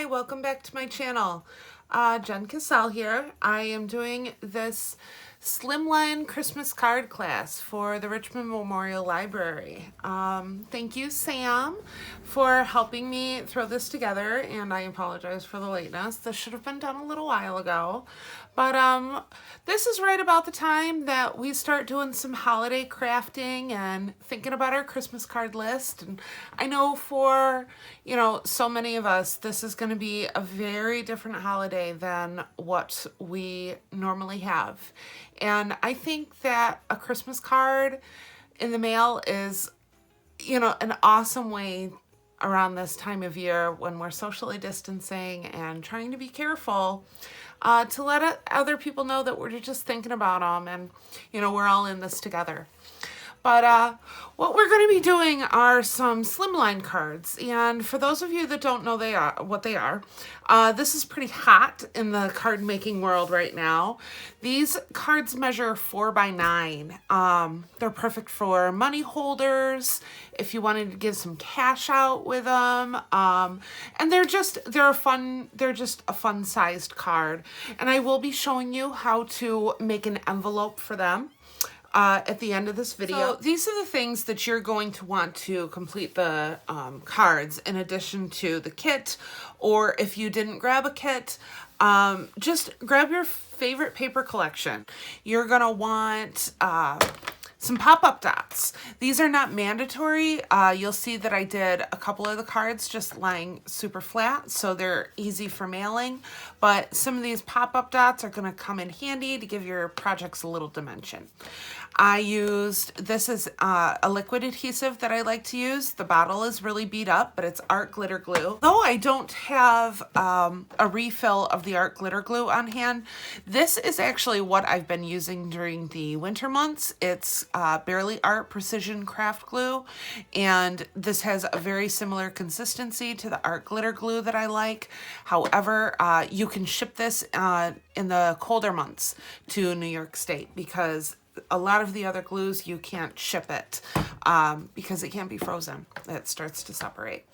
welcome back to my channel. Jen Cassell here. I am doing this Slimline Christmas card class for the Richmond Memorial Library. Thank you, Sam, for helping me throw this together, and I apologize for the lateness. This should have been done a little while ago, but this is right about the time that we start doing some holiday crafting and thinking about our Christmas card list. And I know for, so many of us, this is going to be a very different holiday than what we normally have. And I think that a Christmas card in the mail is, an awesome way around this time of year when we're socially distancing and trying to be careful, to let other people know that we're just thinking about them and, we're all in this together. But what we're going to be doing are some Slimline cards. And for those of you that don't know what they are, this is pretty hot in the card making world right now. These cards measure 4 by 9. They're perfect for money holders, if you wanted to give some cash out with them. And they're just a fun sized card. And I will be showing you how to make an envelope for them at the end of this video. So these are the things that you're going to want to complete the cards in addition to the kit, or if you didn't grab a kit, just grab your favorite paper collection. You're gonna want some pop-up dots. These are not mandatory. You'll see that I did a couple of the cards just lying super flat, so they're easy for mailing, but some of these pop-up dots are gonna come in handy to give your projects a little dimension. This is a liquid adhesive that I like to use. The bottle is really beat up, but it's art glitter glue. Though I don't have a refill of the art glitter glue on hand, this is actually what I've been using during the winter months. It's Barely Art Precision Craft Glue, and this has a very similar consistency to the art glitter glue that I like. However, you can ship this in the colder months to New York State, because a lot of the other glues you can't ship it because it can't be frozen. It starts to separate.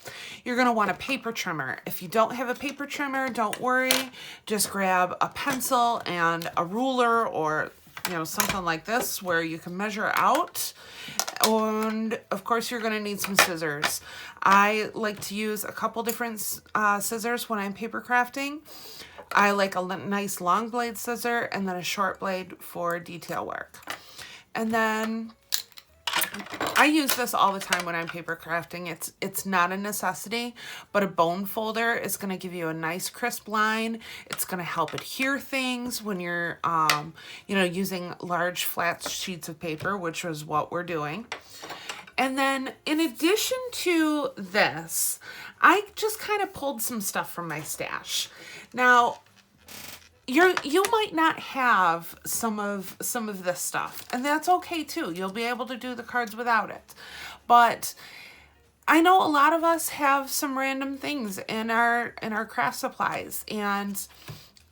You're going to want a paper trimmer. If you don't have a paper trimmer, don't worry. Just grab a pencil and a ruler, or something like this where you can measure out. And of course you're going to need some scissors. I like to use a couple different scissors when I'm paper crafting. I like a nice long blade scissor and then a short blade for detail work. And then I use this all the time when I'm paper crafting. It's not a necessity, but a bone folder is going to give you a nice crisp line. It's going to help adhere things when you're, using large flat sheets of paper, which is what we're doing. And then in addition to this, I just kind of pulled some stuff from my stash. Now, you might not have some of this stuff, and that's okay too. You'll be able to do the cards without it. But I know a lot of us have some random things in our craft supplies, and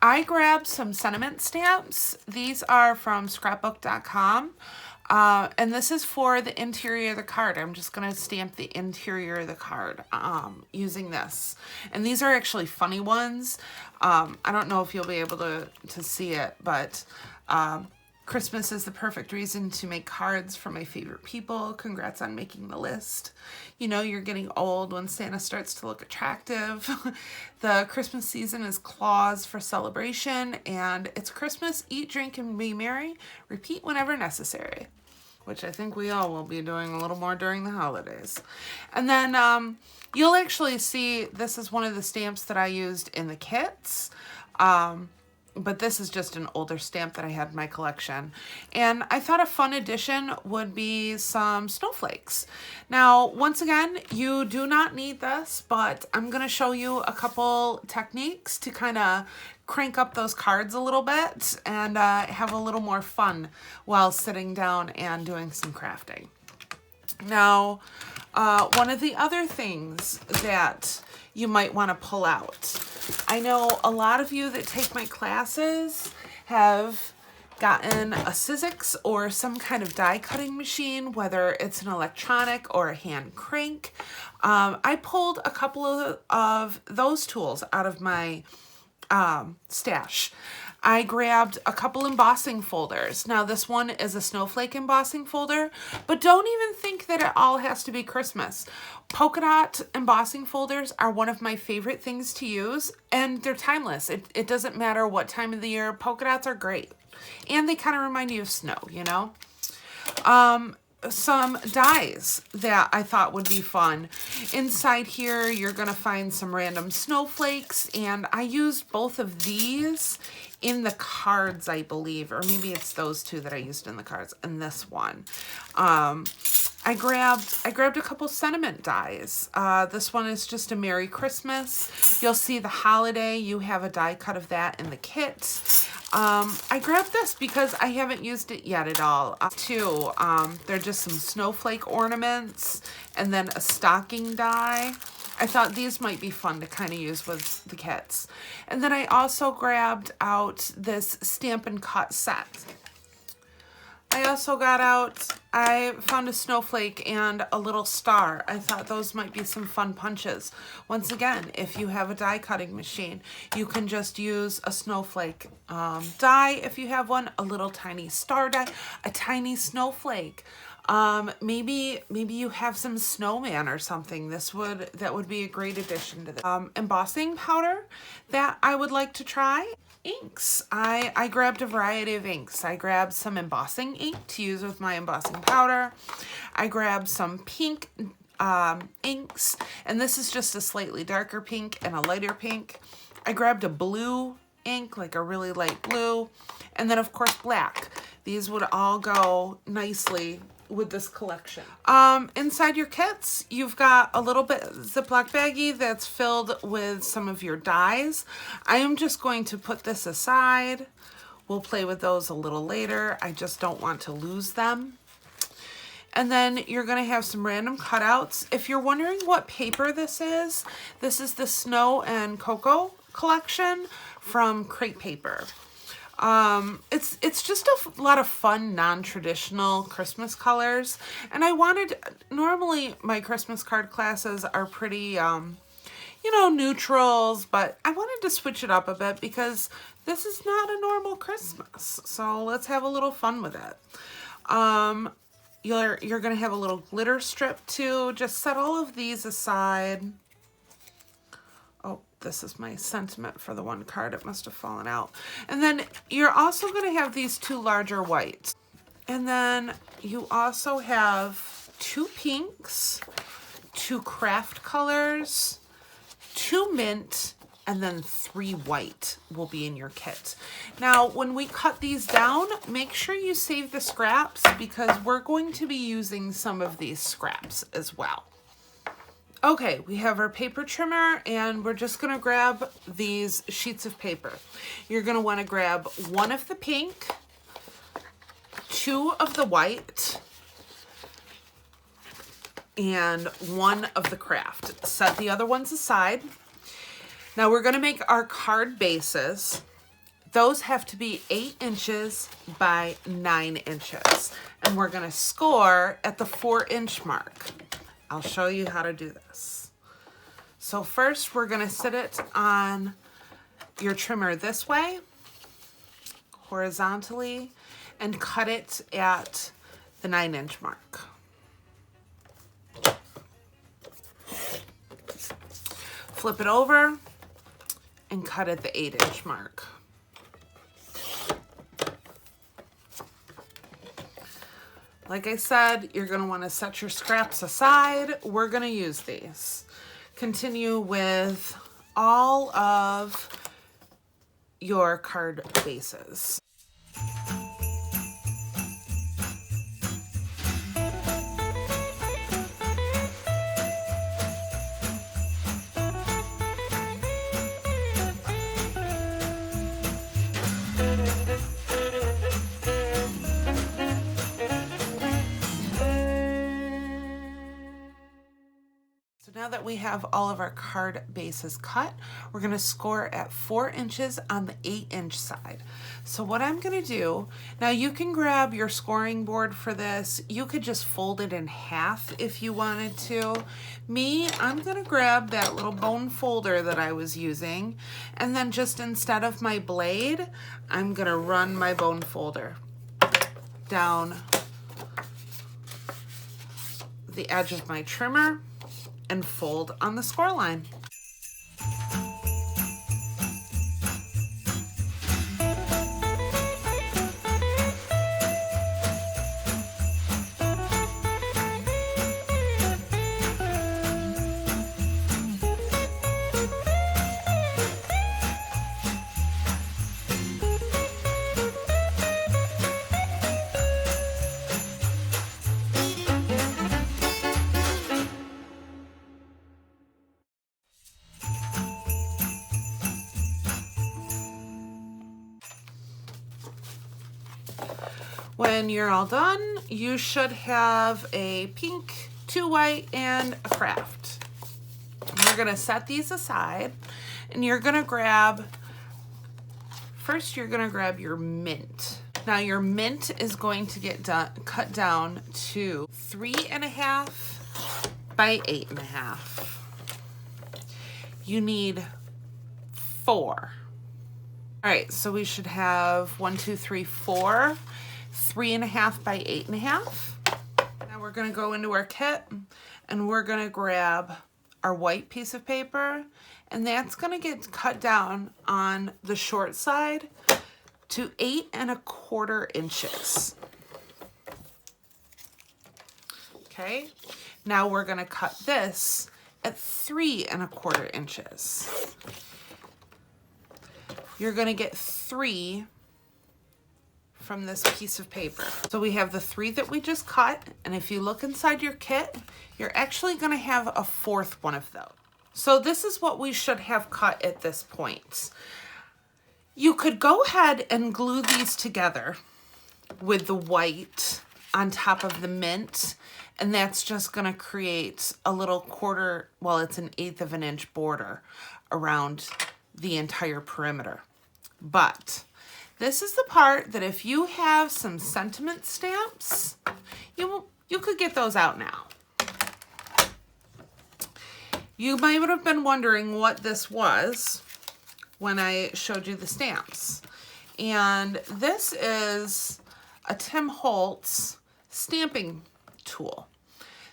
I grabbed some sentiment stamps. These are from scrapbook.com. And this is for the interior of the card. I'm just going to stamp the interior of the card using this. And these are actually funny ones. I don't know if you'll be able to see it, but Christmas is the perfect reason to make cards for my favorite people. Congrats on making the list. You're getting old when Santa starts to look attractive. The Christmas season is claws for celebration, and it's Christmas. Eat, drink, and be merry. Repeat whenever necessary, which I think we all will be doing a little more during the holidays. And then you'll actually see this is one of the stamps that I used in the kits. But this is just an older stamp that I had in my collection. And I thought a fun addition would be some snowflakes. Now, once again, you do not need this, but I'm going to show you a couple techniques to kind of crank up those cards a little bit and have a little more fun while sitting down and doing some crafting. Now, one of the other things that you might want to pull out. I know a lot of you that take my classes have gotten a Sizzix or some kind of die cutting machine, whether it's an electronic or a hand crank, I pulled a couple of those tools out of my stash. I grabbed a couple embossing folders. Now this one is a snowflake embossing folder, but don't even think that it all has to be Christmas. Polka dot embossing folders are one of my favorite things to use, and they're timeless. It doesn't matter what time of the year. Polka dots are great. And they kind of remind you of snow, you know? Some dies that I thought would be fun. Inside here, you're going to find some random snowflakes, and I used both of these in the cards, I believe, or maybe it's those two that I used in the cards, and this one. I grabbed a couple sentiment dies. This one is just a Merry Christmas. You'll see the holiday. You have a die cut of that in the kit. I grabbed this because I haven't used it yet at all. They're just some snowflake ornaments and then a stocking die. I thought these might be fun to kind of use with the kits. And then I also grabbed out this Stamp and Cut set. I found a snowflake and a little star. I thought those might be some fun punches. Once again, if you have a die cutting machine, you can just use a snowflake die if you have one, a little tiny star die, a tiny snowflake. Maybe you have some snowman or something. That would be a great addition to this. Embossing powder that I would like to try. Inks. I grabbed a variety of inks. I grabbed some embossing ink to use with my embossing powder. I grabbed some pink inks, and this is just a slightly darker pink and a lighter pink. I grabbed a blue ink, like a really light blue, and then of course black. These would all go nicely with this collection. Inside your kits, you've got a little bit Ziploc baggie that's filled with some of your dies. I am just going to put this aside. We'll play with those a little later. I just don't want to lose them. And then you're going to have some random cutouts. If you're wondering what paper this is the Snow and Cocoa collection from Crate Paper. It's just a lot of fun, non-traditional Christmas colors. And normally my Christmas card classes are pretty, neutrals, but I wanted to switch it up a bit because this is not a normal Christmas. So let's have a little fun with it. You're going to have a little glitter strip too. Just set all of these aside. Oh, this is my sentiment for the one card. It must have fallen out. And then you're also going to have these two larger whites. And then you also have 2 pinks, 2 KRAFT colors, 2 mint, and then 3 white will be in your kit. Now, when we cut these down, make sure you save the scraps because we're going to be using some of these scraps as well. Okay, we have our paper trimmer, and we're just going to grab these sheets of paper. You're going to want to grab 1 of the pink, 2 of the white, and 1 of the KRAFT. Set the other ones aside. Now we're going to make our card bases. Those have to be 8 inches by 9 inches. And we're going to score at the 4-inch mark. I'll show you how to do this. So first we're going to sit it on your trimmer this way, horizontally, and cut it at the 9-inch mark. Flip it over and cut at the 8-inch mark. Like I said, you're going to want to set your scraps aside. We're going to use these. Continue with all of your card bases. Now that that we have all of our card bases cut, we're going to score at 4 inches on the 8-inch side. So what I'm going to do, now you can grab your scoring board for this. You could just fold it in half if you wanted to. Me, I'm going to grab that little bone folder that I was using, and then just instead of my blade, I'm going to run my bone folder down the edge of my trimmer and fold on the score line. When you're all done, you should have a pink, 2 white, and a KRAFT. You're gonna set these aside, and you're gonna grab, first you're gonna grab your mint. Now your mint is going to get cut down to 3.5 by 8.5. You need 4. All right, so we should have 1, 2, 3, 4. 3.5 by 8.5. Now we're going to go into our kit and we're going to grab our white piece of paper, and that's going to get cut down on the short side to 8.25 inches. Okay, now we're going to cut this at 3.25 inches. You're going to get 3 from this piece of paper. So we have the 3 that we just cut, and if you look inside your kit, you're actually going to have a 4th one of those. So this is what we should have cut at this point. You could go ahead and glue these together with the white on top of the mint, and that's just going to create a little quarter, well, it's an 1/8 of an inch border around the entire perimeter. But this is the part that if you have some sentiment stamps, you could get those out now. You might have been wondering what this was when I showed you the stamps. And this is a Tim Holtz stamping tool.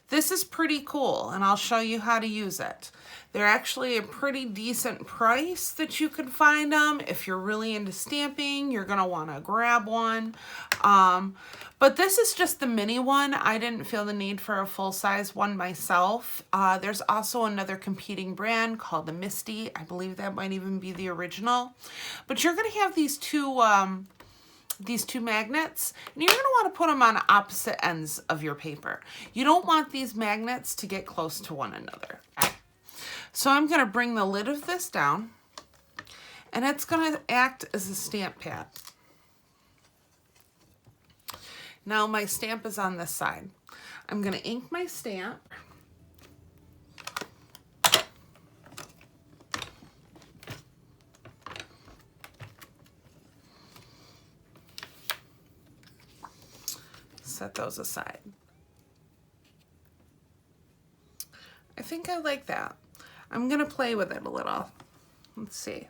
This is pretty cool, and I'll show you how to use it. They're actually a pretty decent price that you can find them. If you're really into stamping, you're gonna wanna grab one. But this is just the mini one. I didn't feel the need for a full-size one myself. There's also another competing brand called the Misty. I believe that might even be the original. But you're gonna have these two magnets, and you're going to want to put them on opposite ends of your paper. You don't want these magnets to get close to one another. So I'm going to bring the lid of this down, and it's going to act as a stamp pad. Now my stamp is on this side. I'm going to ink my stamp. Set those aside. I think I like that. I'm gonna play with it a little. Let's see.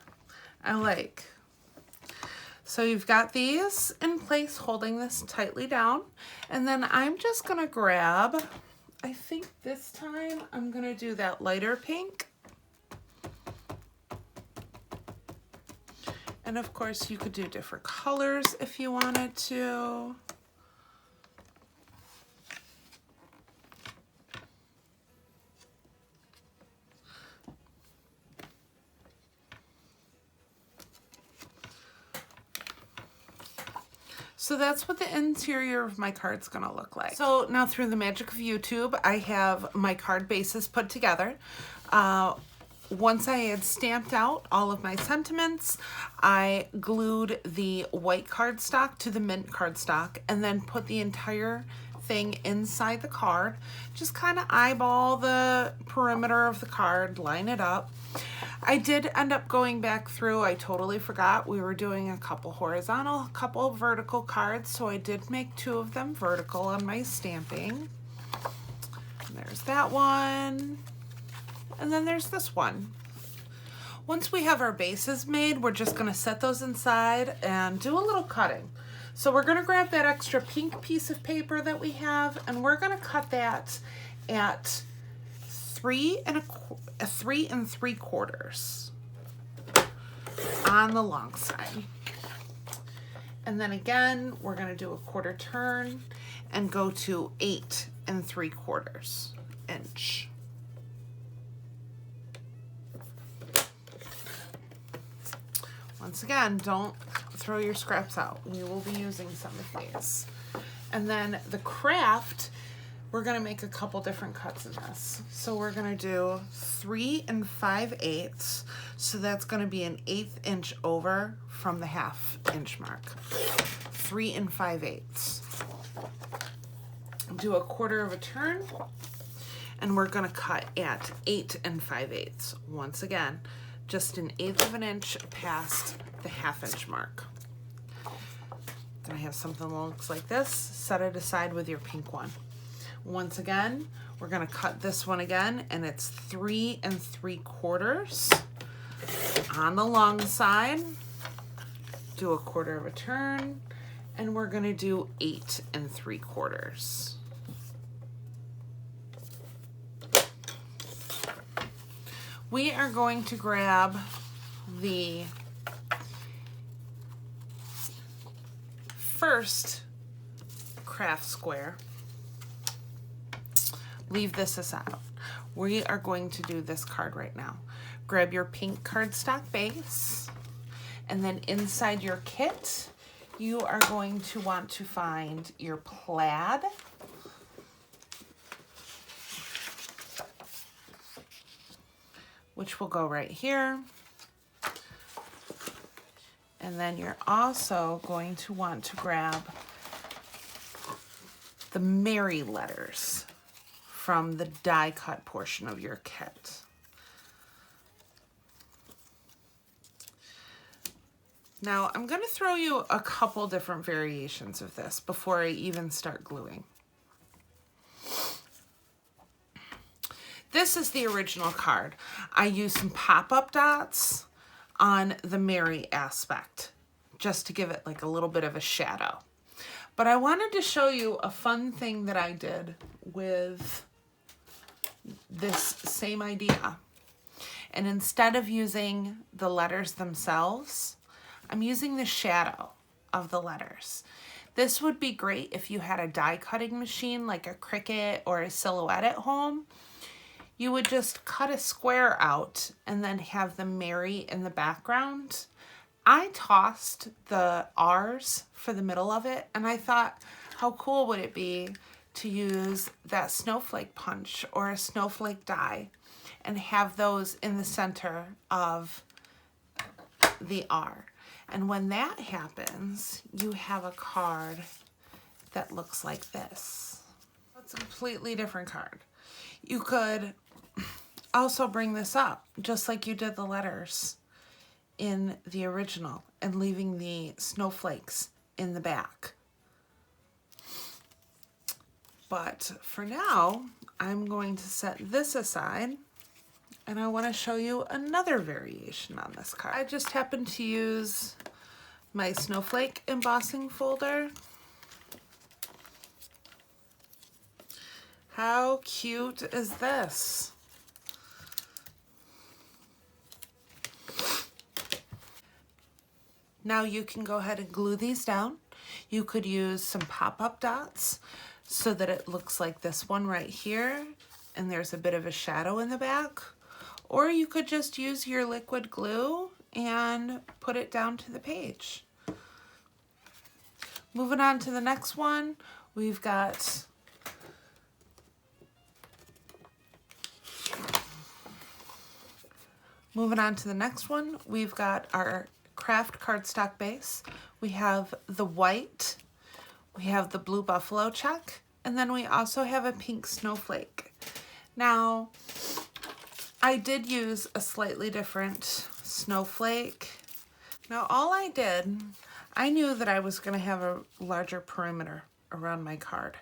So you've got these in place holding this tightly down, and then I'm just gonna grab, I think this time I'm gonna do that lighter pink. And of course you could do different colors if you wanted to. So that's what the interior of my card's gonna look like. So now through the magic of YouTube, I have my card bases put together. Once I had stamped out all of my sentiments, I glued the white cardstock to the mint cardstock and then put the entire thing inside the card. Just kind of eyeball the perimeter of the card, line it up. I did end up going back through. I totally forgot we were doing a couple horizontal, a couple vertical cards, so I did make 2 of them vertical on my stamping. And there's that one, and then there's this one. Once we have our bases made, we're just going to set those inside and do a little cutting. So we're going to grab that extra pink piece of paper that we have, and we're going to cut that at 3 3¾ on the long side. And then again, we're going to do a 1/4 turn and go to 8 3/4 inch. Once again, don't throw your scraps out. We will be using some of these. And then the KRAFT, we're going to make a couple different cuts in this. So we're going to do 3 5/8. So that's going to be an 1/8 inch over from the 1/2 inch mark. 3 5/8. Do a 1/4 turn, and we're going to cut at 8 5/8. Once again, just an 1/8 inch past the 1/2 inch mark. Then I have something that looks like this. Set it aside with your pink one. Once again, we're going to cut this one again, and it's 3 3/4 on the long side. Do a 1/4 turn, and we're going to do 8 3/4. We are going to grab the first KRAFT square. Leave this aside. We are going to do this card right now. Grab your pink cardstock base, and then inside your kit, you are going to want to find your plaid, which will go right here. And then you're also going to want to grab the Mary letters from the die cut portion of your kit. Now I'm going to throw you a couple different variations of this before I even start gluing. This is the original card. I used some pop-up dots on the Mary aspect just to give it like a little bit of a shadow. But I wanted to show you a fun thing that I did with this same idea. And instead of using the letters themselves, I'm using the shadow of the letters. This would be great if you had a die cutting machine like a Cricut or a Silhouette at home. You would just cut a square out and then have the Mary in the background. I tossed the R's for the middle of it, and I thought, how cool would it be to use that snowflake punch or a snowflake die and have those in the center of the R. And when that happens, you have a card that looks like this. It's a completely different card. You could also bring this up just like you did the letters in the original and leaving the snowflakes in the back. But for now, I'm going to set this aside, and I want to show you another variation on this card. I just happened to use my snowflake embossing folder. How cute is this? Now you can go ahead and glue these down. You could use some pop-up dots so that it looks like this one right here, and there's a bit of a shadow in the back. Or you could just use your liquid glue and put it down to the page. Moving on to the next one, we've got our KRAFT cardstock base. We have the white, we have the blue buffalo check, And then we also have a pink snowflake. Now, I did use a slightly different snowflake. Now all I did, I knew that I was going to have a larger perimeter around my card.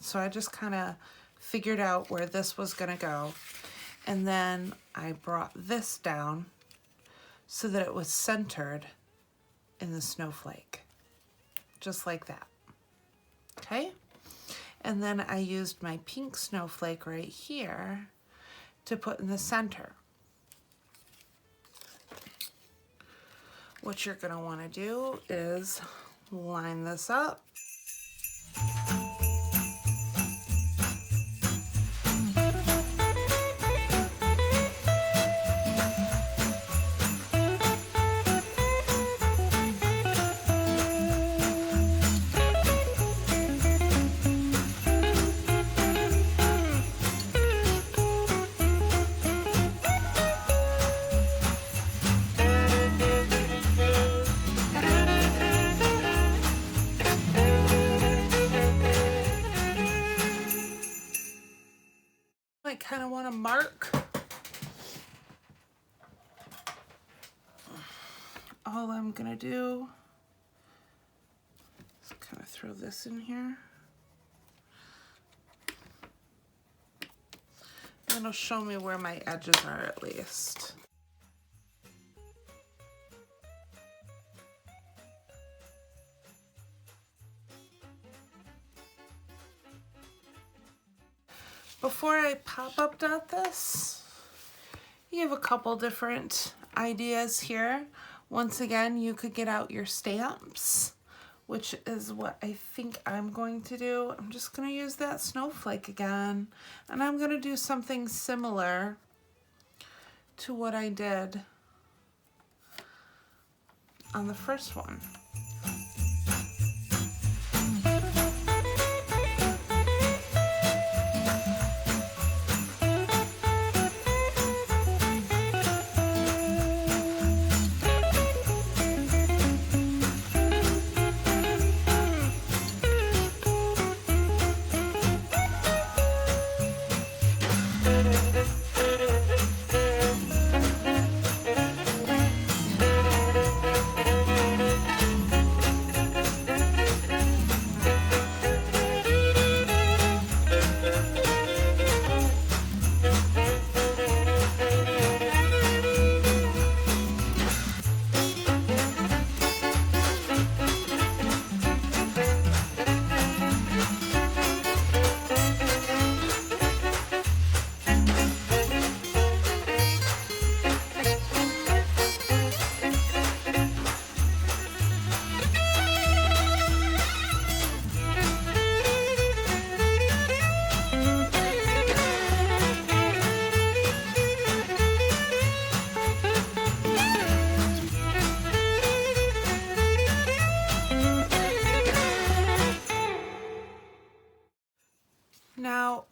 So I just kind of figured out where this was going to go. And then I brought this down so that it was centered in the snowflake. Just like that. Okay? And then I used my pink snowflake right here to put in the center. What you're going to want to do is line this up. I kind of want to mark. All I'm going to do is kind of throw this in here. And it'll show me where my edges are at least. Before I pop-up dot this, you have a couple different ideas here. Once again, you could get out your stamps, which is what I think I'm going to do. I'm just going to use that snowflake again, and I'm going to do something similar to what I did on the first one. Now,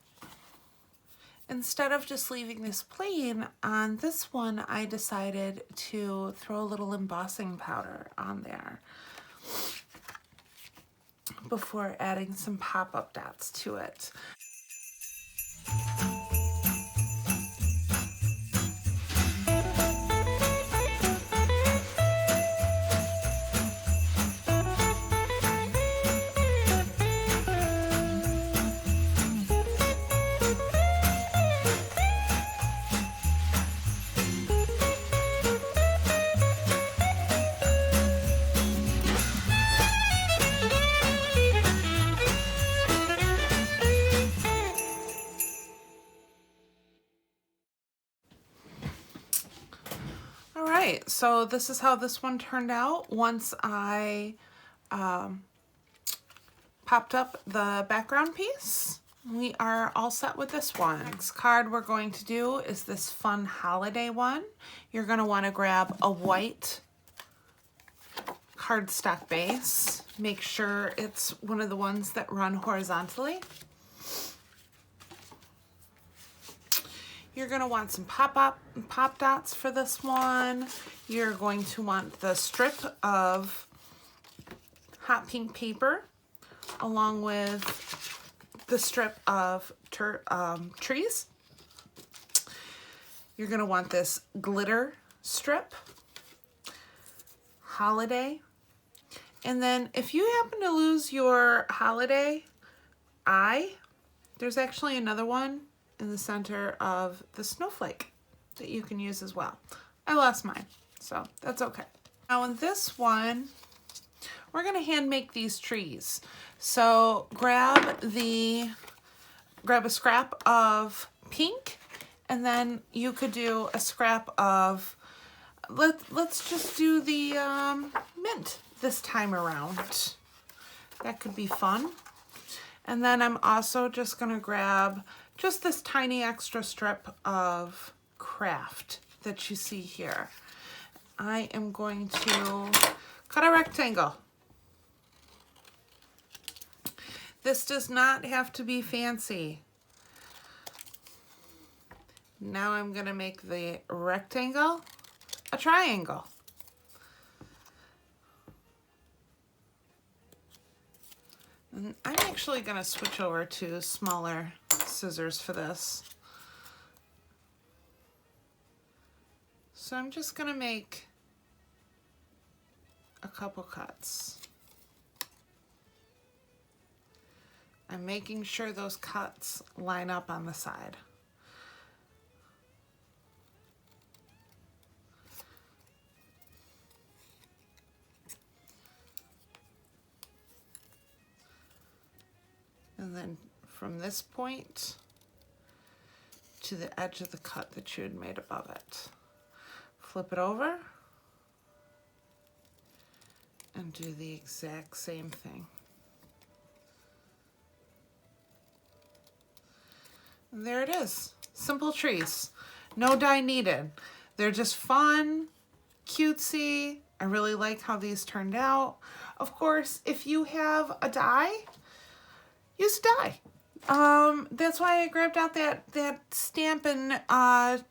instead of just leaving this plain, on this one I decided to throw a little embossing powder on there before adding some pop-up dots to it. Alright, so this is how this one turned out once I popped up the background piece. We are all set with this one. Next card we're going to do is this fun holiday one. You're going to want to grab a white cardstock base. Make sure it's one of the ones that run horizontally. You're going to want some pop dots for this one. You're going to want the strip of hot pink paper along with the strip of trees. You're going to want this glitter strip, holiday, and then if you happen to lose your holiday eye, there's actually another one in the center of the snowflake that you can use as well. I lost mine, so that's okay. Now in this one, we're going to hand make these trees. So grab a scrap of pink, and then you could do a scrap of, let's just do the mint this time around. That could be fun. And then I'm also just going to grab just this tiny extra strip of KRAFT that you see here. I am going to cut a rectangle. This does not have to be fancy. Now I'm going to make the rectangle a triangle. And I'm actually going to switch over to smaller scissors for this. So I'm just going to make a couple cuts. I'm making sure those cuts line up on the side. And then from this point to the edge of the cut that you had made above it. Flip it over and do the exact same thing. And there it is. Simple trees. No dye needed. They're just fun, cutesy. I really like how these turned out. Of course, if you have a dye, use dye. That's why I grabbed out that Stampin'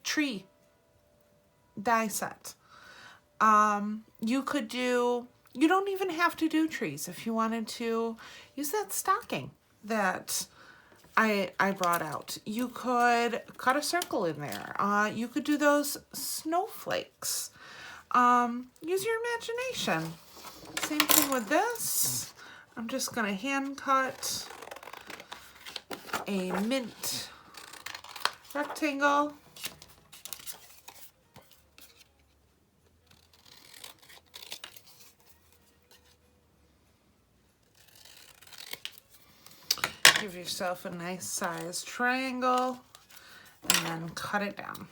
tree die set. You don't even have to do trees. If you wanted to use that stocking that I brought out, you could cut a circle in there. You could do those snowflakes. Use your imagination. Same thing with this. I'm just gonna hand cut a mint rectangle. Give yourself a nice size triangle and then cut it down.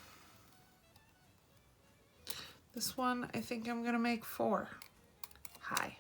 This one I think I'm gonna make 4 high.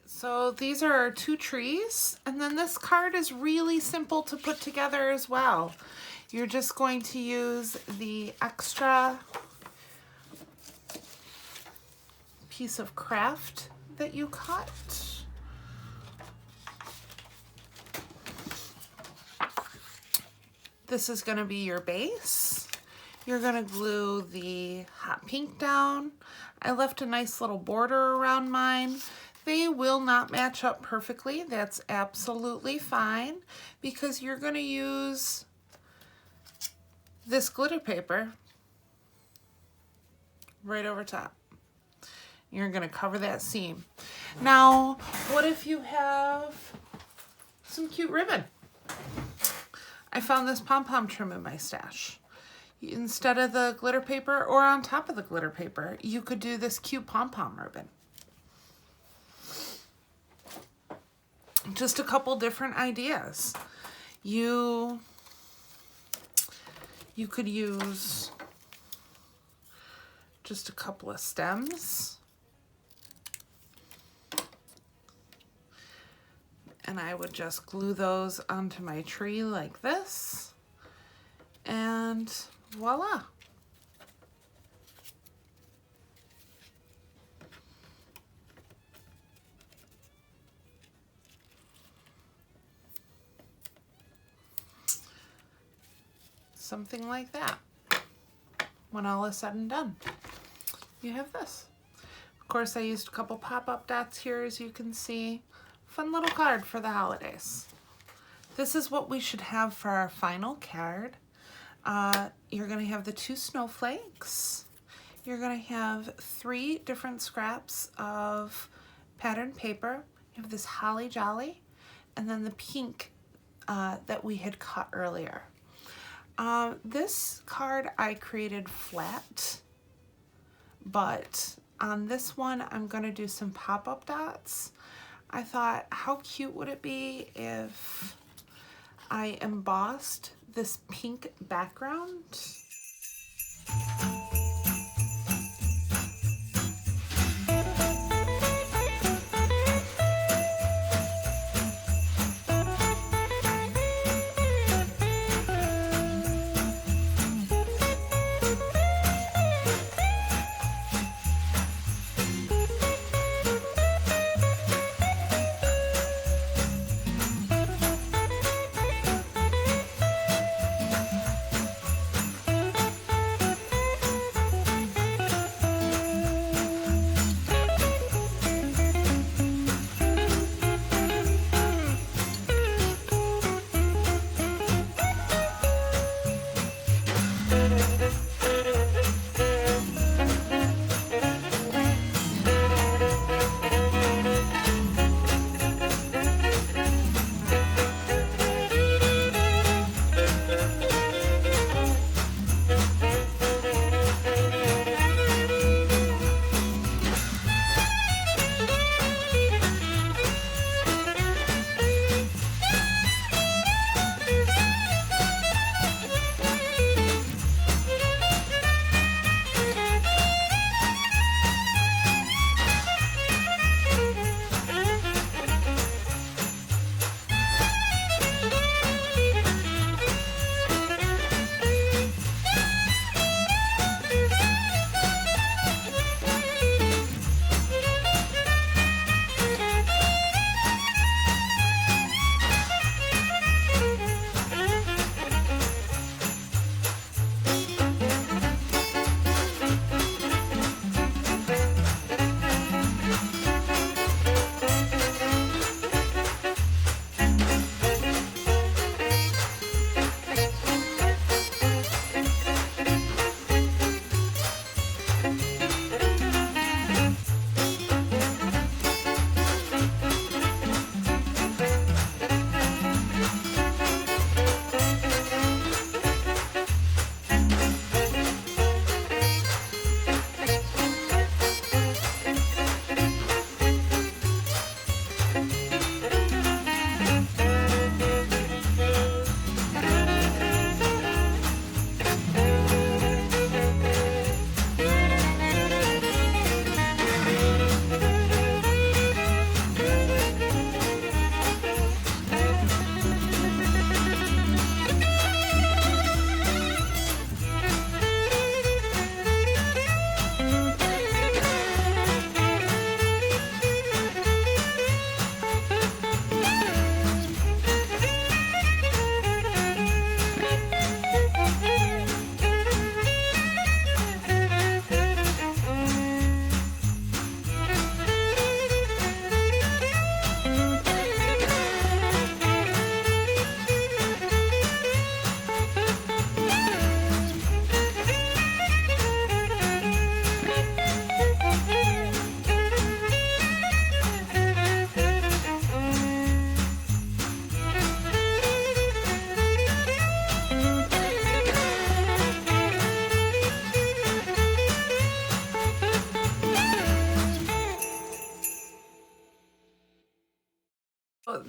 So these are our 2 trees, and then this card is really simple to put together as well. You're just going to use the extra piece of KRAFT that you cut. This is going to be your base. You're going to glue the hot pink down. I left a nice little border around mine. They will not match up perfectly. That's absolutely fine because you're going to use this glitter paper right over top. You're going to cover that seam. Now, what if you have some cute ribbon? I found this pom-pom trim in my stash. Instead of the glitter paper or on top of the glitter paper, you could do this cute pom-pom ribbon. Just a couple different ideas. You could use just a couple of stems. And I would just glue those onto my tree like this. And voila. Something like that. When all is said and done, you have this. Of course, I used a couple pop-up dots here, as you can see. Fun little card for the holidays. This is what we should have for our final card. You're going to have the 2 snowflakes. You're going to have 3 different scraps of patterned paper. You have this holly jolly, and then the pink that we had cut earlier. This card I created flat, but on this one I'm going to do some pop-up dots. I thought, how cute would it be if I embossed this pink background?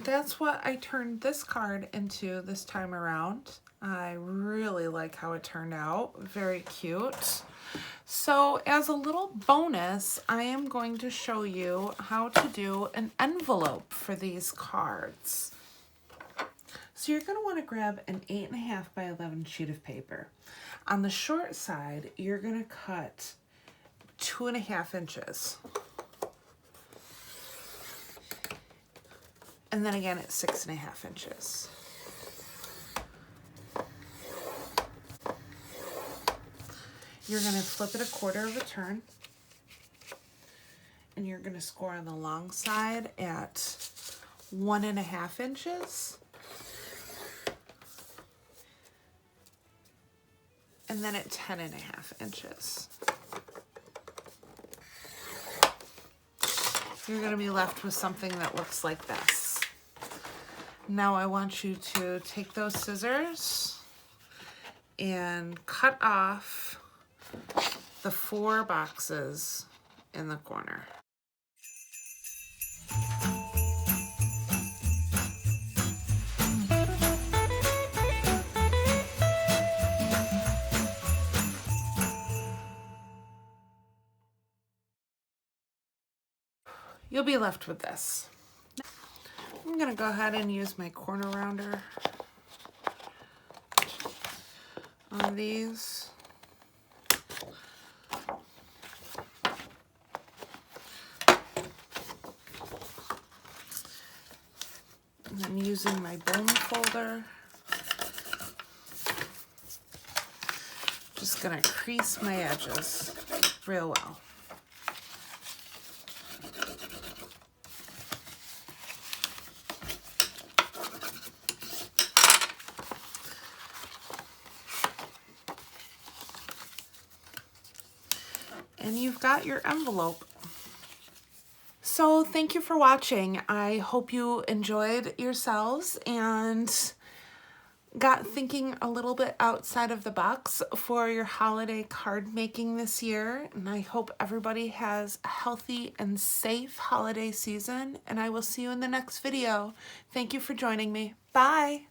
That's what I turned this card into this time around. I really like how it turned out. Very cute. So as a little bonus, I am going to show you how to do an envelope for these cards. So you're going to want to grab an 8.5 by 11 sheet of paper. On the short side, you're going to cut 2.5 inches. And then again at 6.5 inches. You're going to flip it a quarter of a turn. And you're going to score on the long side at 1.5 inches. And then at 10.5 inches. You're going to be left with something that looks like this. Now I want you to take those scissors and cut off the 4 boxes in the corner. You'll be left with this. I'm going to go ahead and use my corner rounder on these. And then using my bone folder, just going to crease my edges real well. And you've got your envelope. So thank you for watching. I hope you enjoyed yourselves and got thinking a little bit outside of the box for your holiday card making this year. And I hope everybody has a healthy and safe holiday season. And I will see you in the next video. Thank you for joining me. Bye.